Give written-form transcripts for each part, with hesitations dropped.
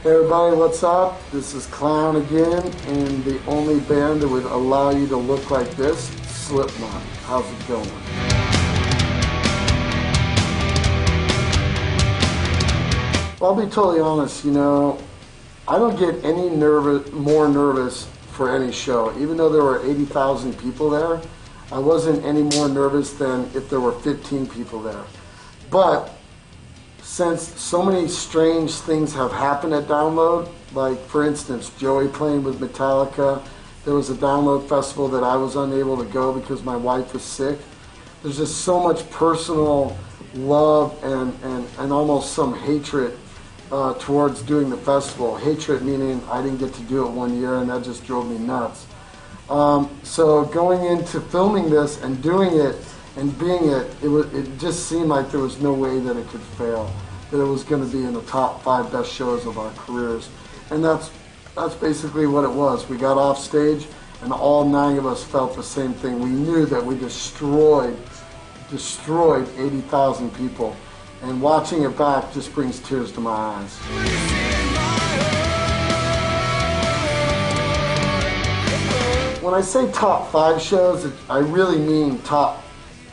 Hey everybody, what's up? This is Clown again, and the only band that would allow you to look like this, Slipknot. How's it going? Well, I'll be totally honest, I don't get any more nervous for any show. Even though there were 80,000 people there, I wasn't any more nervous than if there were 15 people there. But since so many strange things have happened at Download, like for instance, Joey playing with Metallica, there was a Download festival that I was unable to go because my wife was sick. There's just so much personal love and almost some hatred towards doing the festival. Hatred meaning I didn't get to do it one year, and that just drove me nuts. So going into filming this and doing it and being it just seemed like there was no way that it could fail, that it was going to be in the top 5 best shows of our careers. And that's basically what it was. We got off stage and all 9 of us felt the same thing. We knew that we destroyed 80,000 people. And watching it back just brings tears to my eyes. When I say top 5 shows, I really mean top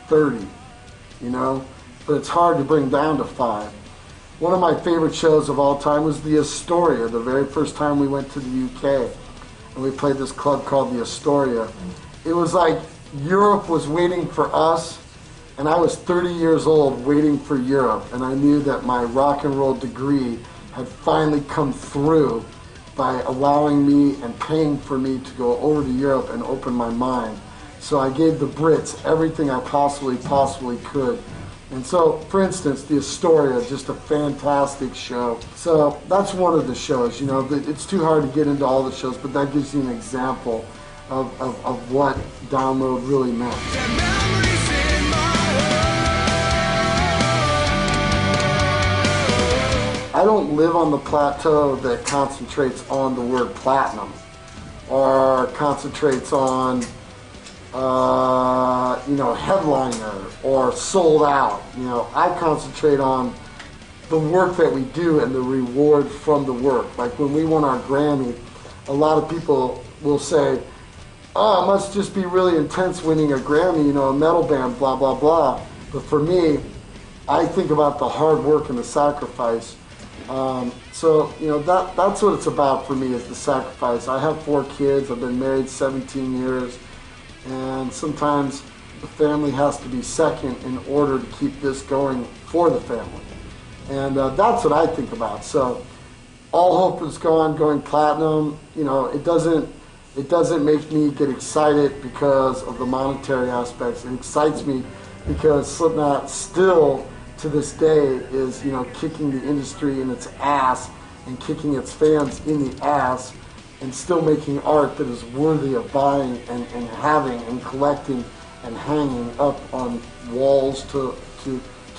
30, but it's hard to bring down to 5. One of my favorite shows of all time was the Astoria, the very first time we went to the UK, and we played this club called the Astoria. It was like Europe was waiting for us, and I was 30 years old waiting for Europe, and I knew that my rock and roll degree had finally come through by allowing me and paying for me to go over to Europe and open my mind. So I gave the Brits everything I possibly could. And so, for instance, the Astoria, just a fantastic show. So that's one of the shows, it's too hard to get into all the shows, but that gives you an example of what Download really meant. I don't live on the plateau that concentrates on the word platinum or concentrates on headliner or sold out. I concentrate on the work that we do and the reward from the work. Like when we won our Grammy, a lot of people will say, oh, it must just be really intense winning a Grammy, a metal band, blah, blah, blah. But for me, I think about the hard work and the sacrifice. That's what it's about for me, is the sacrifice. I have 4 kids. I've been married 17 years. And sometimes the family has to be second in order to keep this going for the family. And that's what I think about. So all hope is gone, going platinum. It doesn't make me get excited because of the monetary aspects. It excites me because Slipknot still, to this day, is kicking the industry in its ass and kicking its fans in the ass, and still making art that is worthy of buying and having and collecting and hanging up on walls to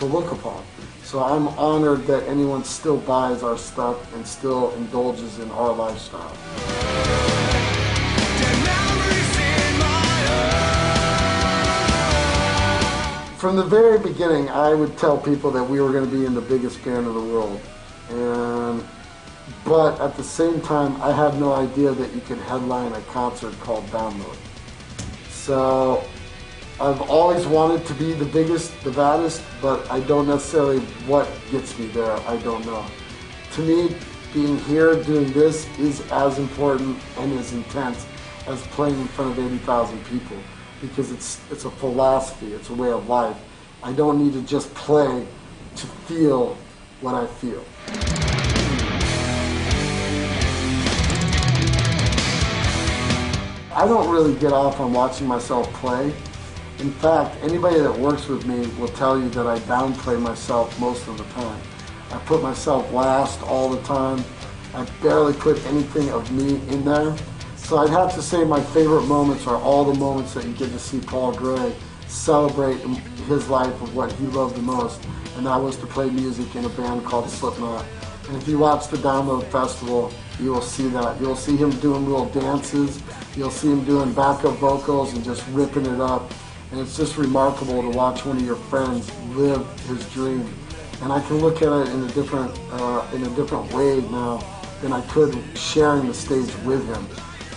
look upon. So I'm honored that anyone still buys our stuff and still indulges in our lifestyle. From the very beginning, I would tell people that we were going to be in the biggest band in the world. But at the same time, I had no idea that you could headline a concert called Download. So I've always wanted to be the biggest, the baddest, but I don't necessarily what gets me there. I don't know. To me, being here doing this is as important and as intense as playing in front of 80,000 people, because it's a philosophy, it's a way of life. I don't need to just play to feel what I feel. I don't really get off on watching myself play. In fact, anybody that works with me will tell you that I downplay myself most of the time. I put myself last all the time. I barely put anything of me in there. So I'd have to say my favorite moments are all the moments that you get to see Paul Gray celebrate his life of what he loved the most, and that was to play music in a band called Slipknot. And if you watch the Download Festival, you will see that. You'll see him doing little dances. You'll see him doing backup vocals and just ripping it up. And it's just remarkable to watch one of your friends live his dream. And I can look at it in a different way now than I could sharing the stage with him.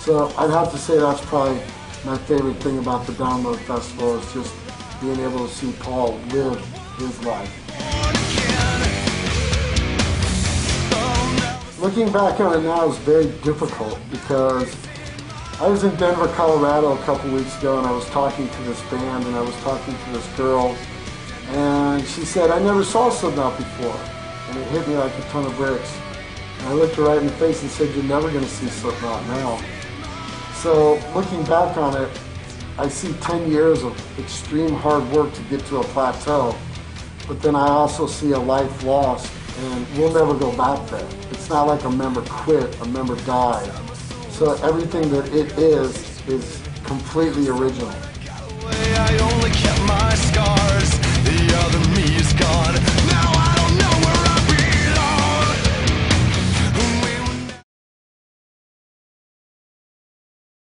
So I'd have to say that's probably my favorite thing about the Download Festival, is just being able to see Paul live his life. Looking back on it now is very difficult, because I was in Denver, Colorado a couple weeks ago, and I was talking to this band, and I was talking to this girl, and she said, "I never saw Slipknot before," and it hit me like a ton of bricks. And I looked her right in the face and said, "You're never going to see Slipknot now." So looking back on it, I see 10 years of extreme hard work to get to a plateau, but then I also see a life lost, and we'll never go back there. It's not like a member quit, a member died. So everything that it is completely original.